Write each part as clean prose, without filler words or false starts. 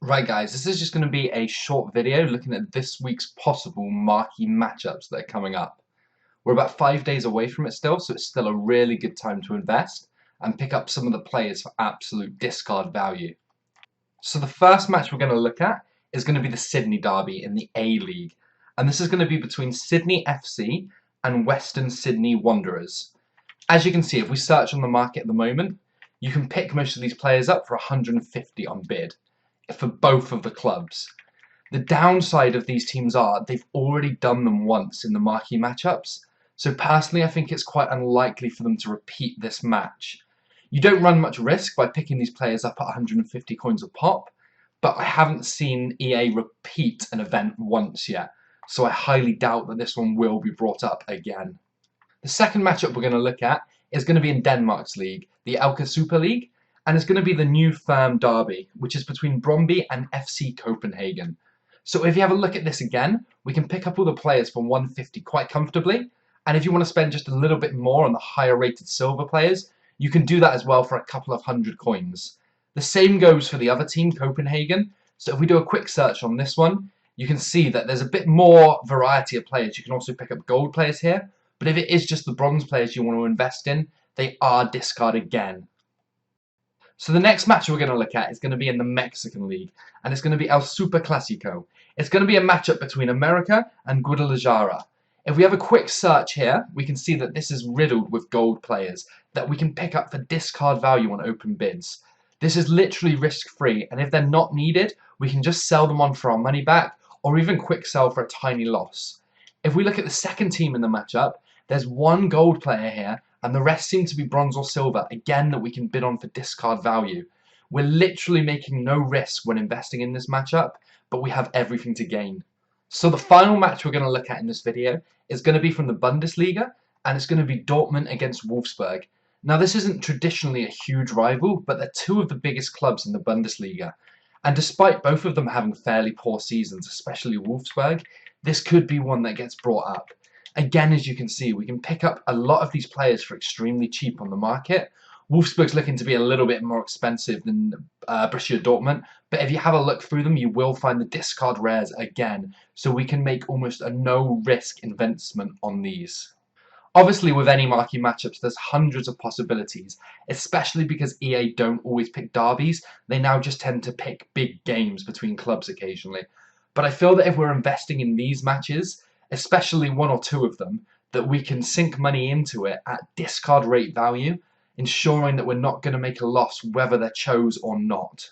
Right guys, this is just going to be a short video looking at this week's possible marquee matchups that are coming up. We're about 5 days away from it still, so it's still a really good time to invest and pick up some of the players for absolute discard value. So the first match we're going to look at is going to be the Sydney derby in the A-League, and this is going to be between Sydney FC and Western Sydney Wanderers. As you can see, if we search on the market at the moment, you can pick most of these players up for 150 on bid for both of the clubs. The downside of these teams are they've already done them once in the marquee matchups, so personally I think it's quite unlikely for them to repeat this match. You don't run much risk by picking these players up at 150 coins a pop, but I haven't seen EA repeat an event once yet, so I highly doubt that this one will be brought up again. The second matchup we're going to look at is going to be in Denmark's league, the Alka Super League, and it's going to be the new firm derby, which is between Brøndby and FC Copenhagen. So if you have a look at this again, we can pick up all the players for 150 quite comfortably, and if you want to spend just a little bit more on the higher rated silver players, you can do that as well for a couple of hundred coins. The same goes for the other team, Copenhagen, so if we do a quick search on this one, you can see that there's a bit more variety of players. You can also pick up gold players here, but if it is just the bronze players you want to invest in, they are discard again. So the next match we're going to look at is going to be in the Mexican League, and it's going to be El Super Clásico. It's going to be a matchup between America and Guadalajara. If we have a quick search here, we can see that this is riddled with gold players that we can pick up for discard value on open bids. This is literally risk-free, and if they're not needed, we can just sell them on for our money back, or even quick sell for a tiny loss. If we look at the second team in the matchup, there's one gold player here, and the rest seem to be bronze or silver, again that we can bid on for discard value. We're literally making no risk when investing in this matchup, but we have everything to gain. So the final match we're going to look at in this video is going to be from the Bundesliga, and it's going to be Dortmund against Wolfsburg. Now this isn't traditionally a huge rival, but they're two of the biggest clubs in the Bundesliga. And despite both of them having fairly poor seasons, especially Wolfsburg, this could be one that gets brought up. Again, as you can see, we can pick up a lot of these players for extremely cheap on the market. Wolfsburg's looking to be a little bit more expensive than Borussia Dortmund, but if you have a look through them, you will find the discard rares again, so we can make almost a no-risk investment on these. Obviously, with any marquee matchups, there's hundreds of possibilities, especially because EA don't always pick derbies. They now just tend to pick big games between clubs occasionally. But I feel that if we're investing in these matches, especially one or two of them, that we can sink money into it at discard rate value, ensuring that we're not going to make a loss whether they're chose or not.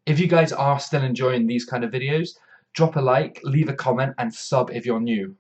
If you guys are still enjoying these kind of videos, drop a like, leave a comment, and sub if you're new.